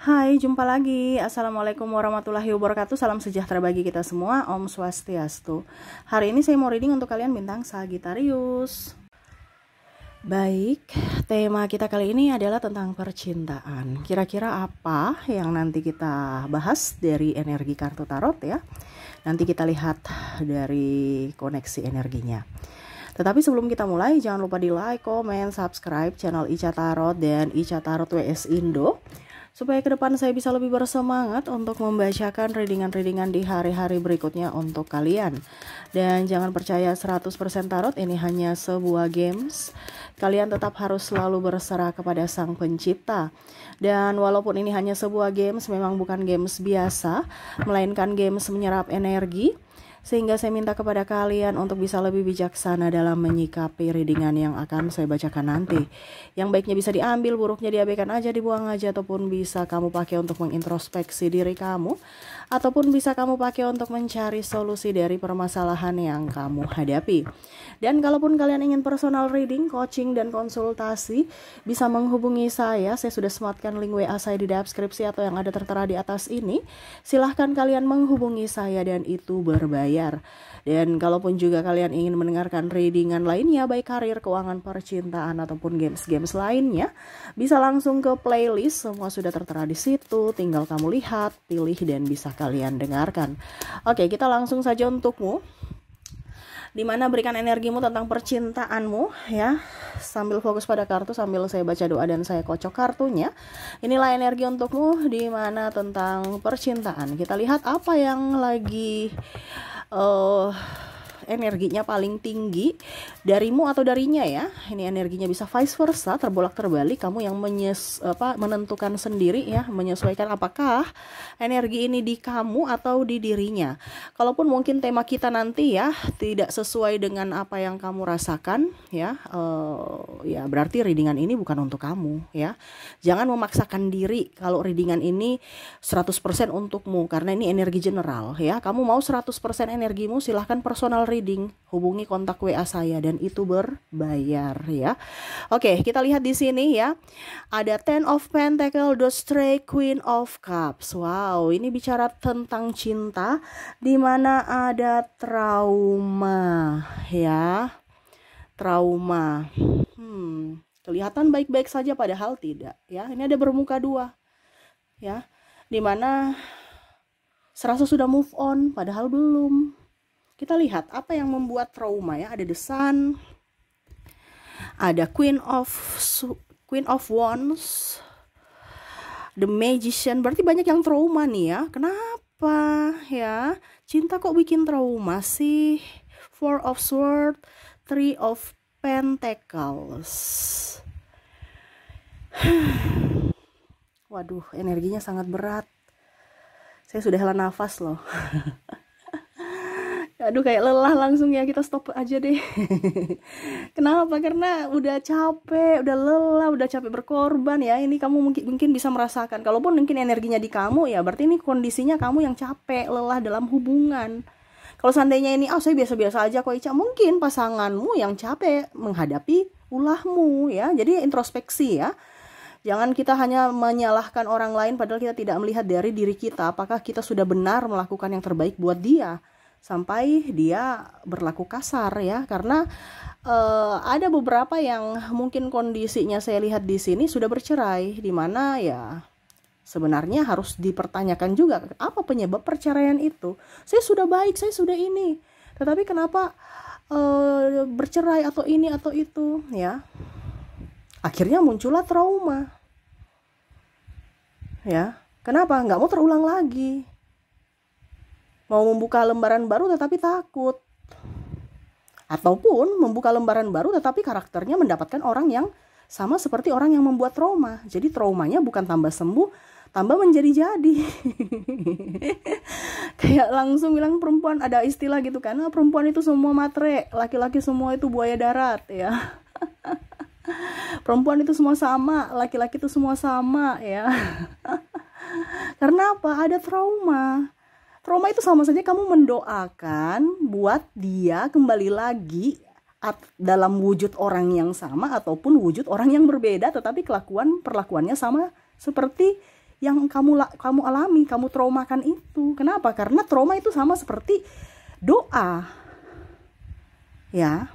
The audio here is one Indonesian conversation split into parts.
Hai, jumpa lagi. Assalamualaikum warahmatullahi wabarakatuh. Salam sejahtera bagi kita semua. Om Swastiastu. Hari ini saya mau reading untuk kalian bintang Sagittarius. Baik, tema kita kali ini adalah tentang percintaan. Kira-kira apa yang nanti kita bahas dari energi kartu tarot ya? Nanti kita lihat dari koneksi energinya. Tetapi sebelum kita mulai, jangan lupa di like, comment, subscribe channel Ica Tarot dan Ica Tarot WS Indo, supaya ke depan saya bisa lebih bersemangat untuk membacakan readingan-readingan di hari-hari berikutnya untuk kalian. Dan jangan percaya 100% tarot ini hanya sebuah games. Kalian tetap harus selalu berserah kepada Sang Pencipta. Dan walaupun ini hanya sebuah games, memang bukan games biasa, melainkan games menyerap energi. Sehingga saya minta kepada kalian untuk bisa lebih bijaksana dalam menyikapi readingan yang akan saya bacakan nanti. Yang baiknya bisa diambil, buruknya diabaikan aja, dibuang aja, ataupun bisa kamu pakai untuk mengintrospeksi diri kamu, ataupun bisa kamu pakai untuk mencari solusi dari permasalahan yang kamu hadapi. Dan kalaupun kalian ingin personal reading, coaching, dan konsultasi, bisa menghubungi saya. Saya sudah sematkan link WA saya di deskripsi atau yang ada tertera di atas ini. Silahkan kalian menghubungi saya dan itu berbayar. Dan kalaupun juga kalian ingin mendengarkan readingan lainnya, baik karir, keuangan, percintaan, ataupun games-games lainnya, bisa langsung ke playlist. Semua sudah tertera di situ, tinggal kamu lihat, pilih, dan bisa kalian dengarkan. Oke, kita langsung saja untukmu, dimana berikan energimu tentang percintaanmu ya, sambil fokus pada kartu, sambil saya baca doa dan saya kocok kartunya. Inilah energi untukmu dimana tentang percintaan. Kita lihat apa yang lagi energinya paling tinggi darimu atau darinya ya. Ini energinya bisa vice versa, terbolak terbalik. Kamu yang menentukan sendiri ya, menyesuaikan apakah energi ini di kamu atau di dirinya. Kalaupun mungkin tema kita nanti ya tidak sesuai dengan apa yang kamu rasakan ya, ya berarti readingan ini bukan untuk kamu ya. Jangan memaksakan diri kalau readingan ini 100% untukmu, karena ini energi general ya. Kamu mau 100% energimu, silahkan personal reading, hubungi kontak WA saya dan itu berbayar ya. Oke, kita lihat di sini ya. Ada Ten of Pentacles, The Stray, Queen of Cups. Wow, ini bicara tentang cinta di mana ada trauma ya. Trauma. Kelihatan baik-baik saja padahal tidak ya. Ini ada bermuka dua ya. Di mana serasa sudah move on padahal belum. Kita lihat apa yang membuat trauma ya. Ada The Sun, ada Queen of Wands, The Magician. Berarti banyak yang trauma nih ya. Kenapa ya? Cinta kok bikin trauma sih? Four of Swords, Three of Pentacles. Waduh, energinya sangat berat. Saya sudah hela nafas loh. Aduh, kayak lelah langsung ya, kita stop aja deh. Kenapa? Karena udah capek, udah lelah, udah capek berkorban ya. Ini kamu mungkin bisa merasakan. Kalaupun mungkin energinya di kamu ya, berarti ini kondisinya kamu yang capek, lelah dalam hubungan. Kalau seandainya ini, saya biasa-biasa aja kok Ica, mungkin pasanganmu yang capek menghadapi ulahmu ya. Jadi introspeksi ya. Jangan kita hanya menyalahkan orang lain padahal kita tidak melihat dari diri kita. Apakah kita sudah benar melakukan yang terbaik buat dia sampai dia berlaku kasar ya. Karena ada beberapa yang mungkin kondisinya saya lihat di sini sudah bercerai, di mana ya sebenarnya harus dipertanyakan juga apa penyebab perceraian itu. Saya sudah baik, saya sudah ini, tetapi kenapa bercerai atau ini atau itu ya. Akhirnya muncullah trauma ya. Kenapa? Nggak mau terulang lagi, mau membuka lembaran baru tetapi takut, ataupun membuka lembaran baru tetapi karakternya mendapatkan orang yang sama seperti orang yang membuat trauma. Jadi traumanya bukan tambah sembuh, tambah menjadi-jadi. Kayak langsung bilang perempuan, ada istilah gitu kan, perempuan itu semua matre, laki-laki semua itu buaya darat ya. Perempuan itu semua sama, laki-laki itu semua sama ya. Karena apa? Ada trauma. Trauma itu sama saja kamu mendoakan buat dia kembali lagi dalam wujud orang yang sama ataupun wujud orang yang berbeda, tetapi perlakuannya sama seperti yang kamu alami, kamu traumakan itu. Kenapa? Karena trauma itu sama seperti doa. Ya.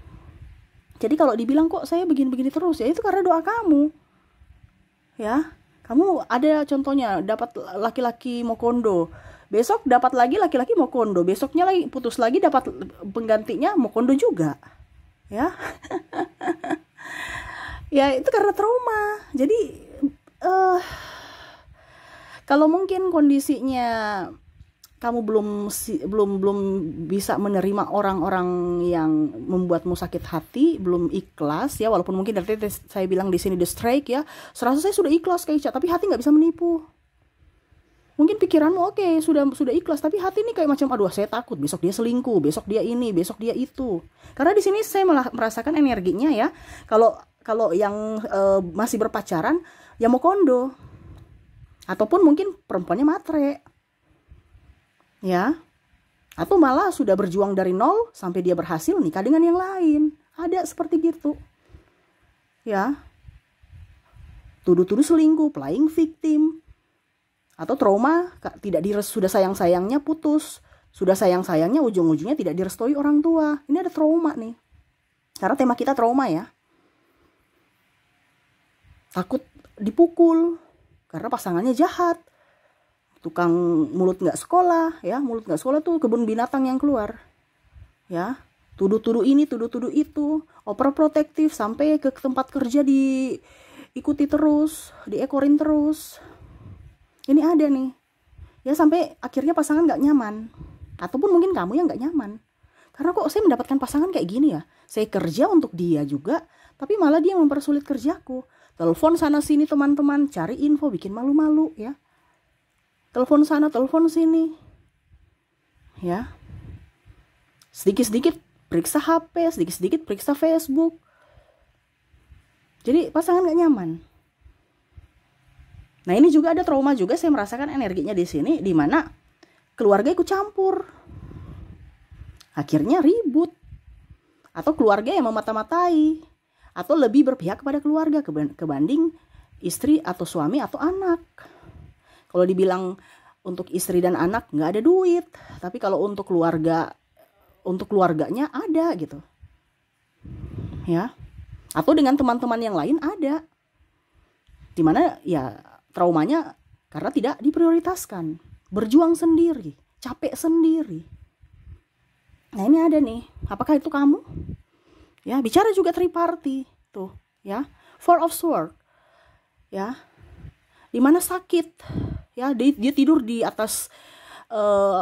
Jadi kalau dibilang kok saya begini-begini terus, ya itu karena doa kamu. Ya. Kamu ada contohnya dapat laki-laki mau kondo. Besok dapat lagi laki-laki mau kondo. Besoknya lagi putus lagi, dapat penggantinya mau kondo juga. Ya. Ya itu karena trauma. Jadi kalau mungkin kondisinya kamu belum bisa menerima orang-orang yang membuatmu sakit hati, belum ikhlas ya, walaupun mungkin dari saya bilang di sini the strike ya, serasa saya sudah ikhlas kayak Ica, tapi hati nggak bisa menipu. Mungkin pikiranmu oke, sudah ikhlas, tapi hati ini kayak macam aduh saya takut besok dia selingkuh, besok dia ini, besok dia itu. Karena di sini saya malah merasakan energinya ya. Kalau yang masih berpacaran ya mau kondo. Ataupun mungkin perempuannya matre. Ya. Atau malah sudah berjuang dari nol sampai dia berhasil nikah dengan yang lain. Ada seperti gitu. Ya. Tuduh-tuduh selingkuh, playing victim. Atau trauma, sudah sayang-sayangnya putus. Sudah sayang-sayangnya ujung-ujungnya tidak direstui orang tua. Ini ada trauma nih. Karena tema kita trauma ya. Takut dipukul. Karena pasangannya jahat. Tukang mulut nggak sekolah. Ya, mulut nggak sekolah tuh kebun binatang yang keluar. Ya, tuduh-tuduh ini, tuduh-tuduh itu. Overprotective sampai ke tempat kerja diikuti terus. Diekorin terus. Ini ada nih. Ya sampai akhirnya pasangan nggak nyaman. Ataupun mungkin kamu yang nggak nyaman. Karena kok saya mendapatkan pasangan kayak gini ya. Saya kerja untuk dia juga. Tapi malah dia mempersulit kerjaku. Telepon sana sini teman-teman, cari info, bikin malu-malu ya. Telepon sana, telepon sini. Ya. Sedikit-sedikit periksa HP, sedikit-sedikit periksa Facebook. Jadi pasangan gak nyaman. Nah ini juga ada trauma juga, saya merasakan energinya di sini, di mana keluarga ikut campur. Akhirnya ribut. Atau keluarga yang memata-matai. Atau lebih berpihak kepada keluarga kebanding istri atau suami atau anak. Kalau dibilang untuk istri dan anak nggak ada duit, tapi kalau untuk keluarganya ada gitu, ya. Atau dengan teman-teman yang lain ada, dimana ya traumanya karena tidak diprioritaskan, berjuang sendiri, capek sendiri. Nah ini ada nih, apakah itu kamu? Ya, bicara juga triparty tuh, ya. Four of Swords. Ya. Di mana sakit. Ya, dia tidur di atas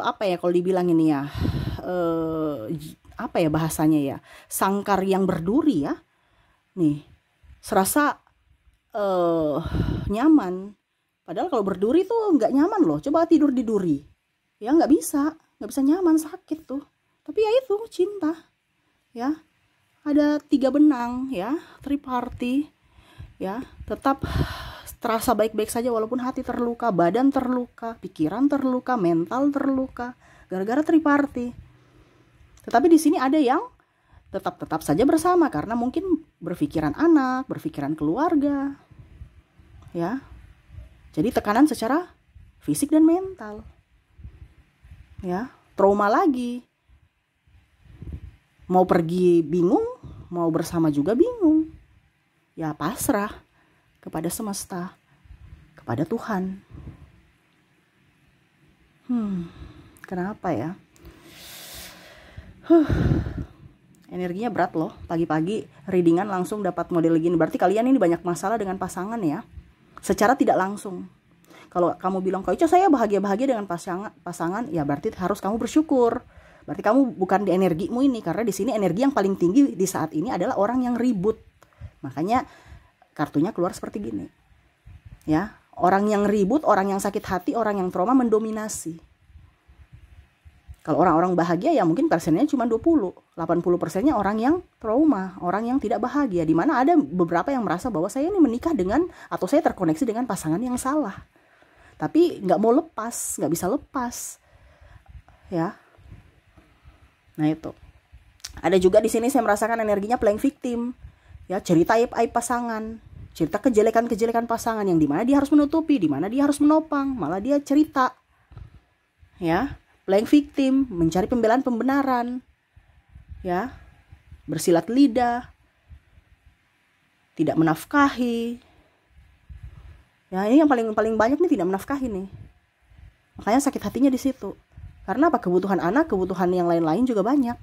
apa ya kalau dibilang ini ya. Apa ya bahasanya ya? Sangkar yang berduri ya. Nih. Serasa nyaman. Padahal kalau berduri tuh nggak nyaman loh. Coba tidur di duri. Ya, nggak bisa nyaman, sakit tuh. Tapi ya itu cinta. Ya. Ada 3 benang ya, triparty ya, tetap terasa baik-baik saja walaupun hati terluka, badan terluka, pikiran terluka, mental terluka gara-gara triparty. Tetapi di sini ada yang tetap saja bersama karena mungkin berpikiran anak, berpikiran keluarga. Ya. Jadi tekanan secara fisik dan mental. Ya, trauma lagi. Mau pergi bingung, mau bersama juga bingung. Ya pasrah kepada semesta, kepada Tuhan. Kenapa ya? Energinya berat loh. Pagi-pagi readingan langsung dapat model gini. Berarti kalian ini banyak masalah dengan pasangan ya. Secara tidak langsung. Kalau kamu bilang, Kak Ica saya bahagia-bahagia dengan pasangan, ya berarti harus kamu bersyukur. Berarti kamu bukan di energimu ini, karena di sini energi yang paling tinggi di saat ini adalah orang yang ribut. Makanya kartunya keluar seperti gini. Ya, orang yang ribut, orang yang sakit hati, orang yang trauma mendominasi. Kalau orang-orang bahagia ya mungkin persennya cuma 20, 80%-nya orang yang trauma, orang yang tidak bahagia. Di mana ada beberapa yang merasa bahwa saya ini menikah dengan atau saya terkoneksi dengan pasangan yang salah. Tapi nggak mau lepas, nggak bisa lepas. Ya. Nah itu. Ada juga di sini saya merasakan energinya playing victim. Ya, cerita aib-aib pasangan. cerita kejelekan-kejelekan pasangan yang dimana dia harus menutupi, dimana dia harus menopang, malah dia cerita, ya, playing victim, mencari pembelaan pembenaran, ya, bersilat lidah, tidak menafkahi, ya ini yang paling banyak nih, tidak menafkahi nih, makanya sakit hatinya di situ. Karena apa? Kebutuhan anak, kebutuhan yang lain-lain juga banyak,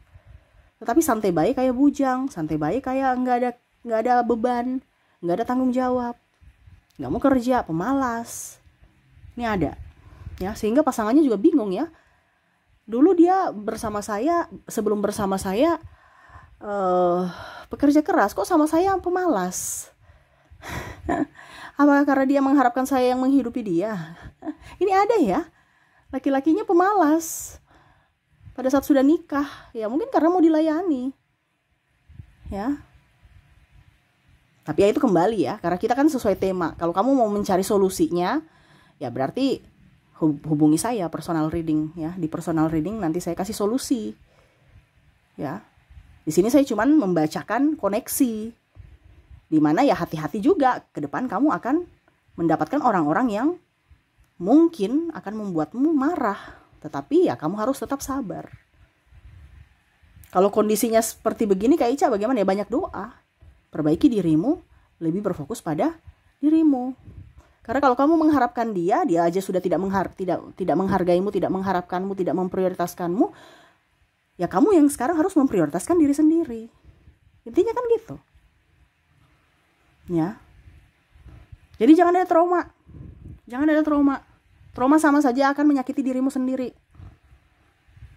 tetapi santai baik kayak bujang, santai baik kayak nggak ada beban, nggak ada tanggung jawab, nggak mau kerja, pemalas. Ini ada, ya, sehingga pasangannya juga bingung ya. Dulu dia bersama saya, sebelum bersama saya pekerja keras, kok sama saya pemalas? Apa karena dia mengharapkan saya yang menghidupi dia? Ini ada ya, laki-lakinya pemalas pada saat sudah nikah, ya mungkin karena mau dilayani, ya. Tapi ya itu kembali ya, karena kita kan sesuai tema. Kalau kamu mau mencari solusinya, ya berarti hubungi saya personal reading ya. Di personal reading nanti saya kasih solusi. Ya. Di sini saya cuman membacakan koneksi. Di mana ya hati-hati juga, ke depan kamu akan mendapatkan orang-orang yang mungkin akan membuatmu marah. Tetapi ya kamu harus tetap sabar. Kalau kondisinya seperti begini Kak Ica, bagaimana ya? Banyak doa. Perbaiki dirimu, lebih berfokus pada dirimu. Karena kalau kamu mengharapkan dia aja sudah tidak menghargaimu, tidak mengharapkanmu, tidak memprioritaskanmu, ya kamu yang sekarang harus memprioritaskan diri sendiri. Intinya kan gitu. Ya. Jadi jangan ada trauma. Jangan ada trauma. Trauma sama saja akan menyakiti dirimu sendiri.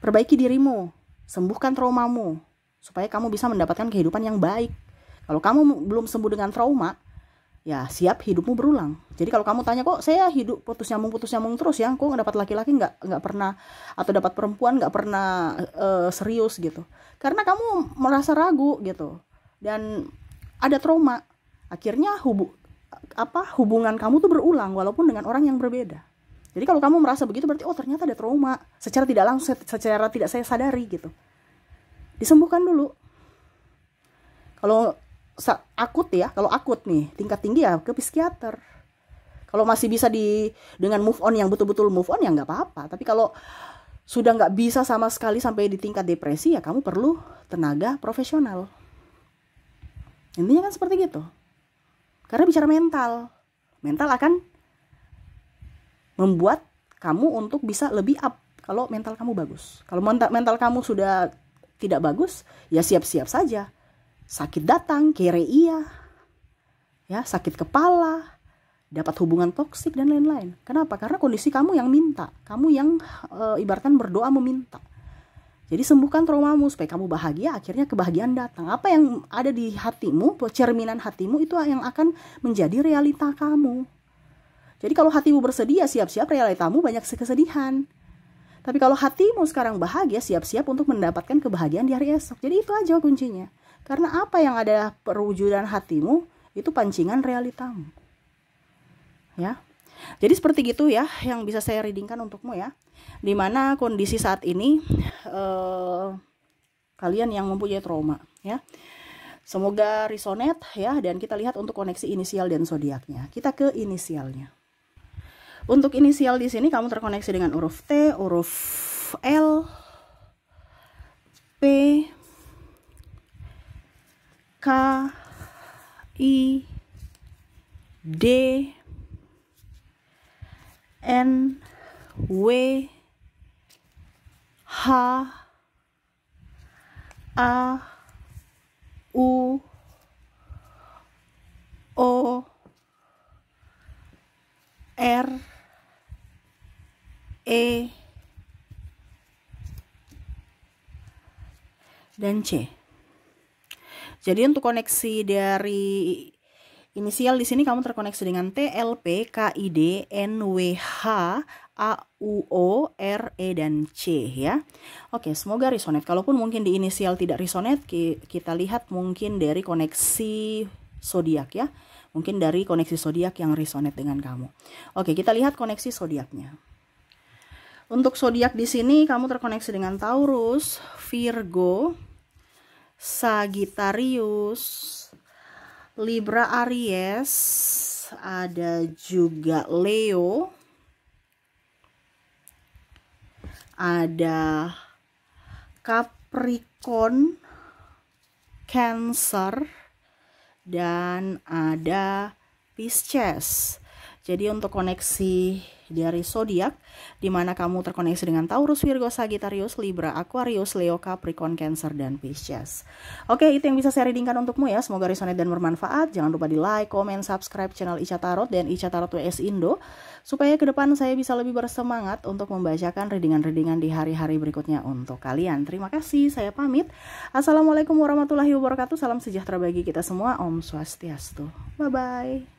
Perbaiki dirimu, sembuhkan traumamu, supaya kamu bisa mendapatkan kehidupan yang baik. Kalau kamu belum sembuh dengan trauma, ya siap hidupmu berulang. Jadi kalau kamu tanya, kok saya hidup putus nyambung terus ya, kok dapat laki-laki nggak pernah, atau dapat perempuan nggak pernah serius gitu. Karena kamu merasa ragu gitu, dan ada trauma. Akhirnya hubungan kamu tuh berulang walaupun dengan orang yang berbeda. Jadi kalau kamu merasa begitu berarti ternyata ada trauma. Secara tidak langsung, secara tidak saya sadari gitu. Disembuhkan dulu. Kalau akut ya, kalau akut nih, tingkat tinggi ya ke psikiater. Kalau masih bisa dengan move on yang betul-betul move on ya nggak apa-apa. Tapi kalau sudah nggak bisa sama sekali sampai di tingkat depresi ya kamu perlu tenaga profesional. Intinya kan seperti gitu. Karena bicara mental akan membuat kamu untuk bisa lebih up kalau mental kamu bagus. Kalau mental kamu sudah tidak bagus, ya siap-siap saja. Sakit datang, kere iya, ya, sakit kepala, dapat hubungan toksik dan lain-lain. Kenapa? Karena kondisi kamu yang minta, kamu yang ibaratkan berdoa meminta. Jadi sembuhkan traumamu supaya kamu bahagia, akhirnya kebahagiaan datang. Apa yang ada di hatimu, cerminan hatimu itu yang akan menjadi realita kamu. Jadi kalau hatimu bersedia, siap-siap realitamu banyak kesedihan. Tapi kalau hatimu sekarang bahagia, siap-siap untuk mendapatkan kebahagiaan di hari esok. Jadi itu aja kuncinya. Karena apa yang ada perwujudan hatimu, itu pancingan realitamu. Ya. Jadi seperti gitu ya, yang bisa saya readingkan untukmu ya. Dimana kondisi saat ini, kalian yang mempunyai trauma ya. Semoga resonate ya, dan kita lihat untuk koneksi inisial dan zodiaknya. Kita ke inisialnya. Untuk inisial di sini kamu terkoneksi dengan huruf T, huruf L, P, K, I, D, N, W, H, A, U, O, R, E, dan C. Jadi untuk koneksi dari inisial di sini kamu terkoneksi dengan T, L, P, K, I, D, N, W, H, A, U, O, R, E, dan C ya. Oke, semoga resonate. Kalaupun mungkin di inisial tidak resonate, kita lihat mungkin dari koneksi zodiak ya. Mungkin dari koneksi zodiak yang resonate dengan kamu. Oke, kita lihat koneksi zodiaknya. Untuk zodiak di sini kamu terkoneksi dengan Taurus, Virgo, Sagittarius, Libra, Aries, ada juga Leo, ada Capricorn, Cancer, dan ada Pisces. Jadi untuk koneksi dari zodiak, di mana kamu terkoneksi dengan Taurus, Virgo, Sagittarius, Libra, Aquarius, Leo, Capricorn, Cancer, dan Pisces. Oke, itu yang bisa saya readingkan untukmu ya. Semoga resonate dan bermanfaat. Jangan lupa di like, comment, subscribe channel Ica Tarot dan Ica Tarot WS Indo, supaya ke depan saya bisa lebih bersemangat untuk membacakan readingan-readingan di hari-hari berikutnya untuk kalian. Terima kasih, saya pamit. Assalamualaikum warahmatullahi wabarakatuh. Salam sejahtera bagi kita semua. Om Swastiastu. Bye-bye.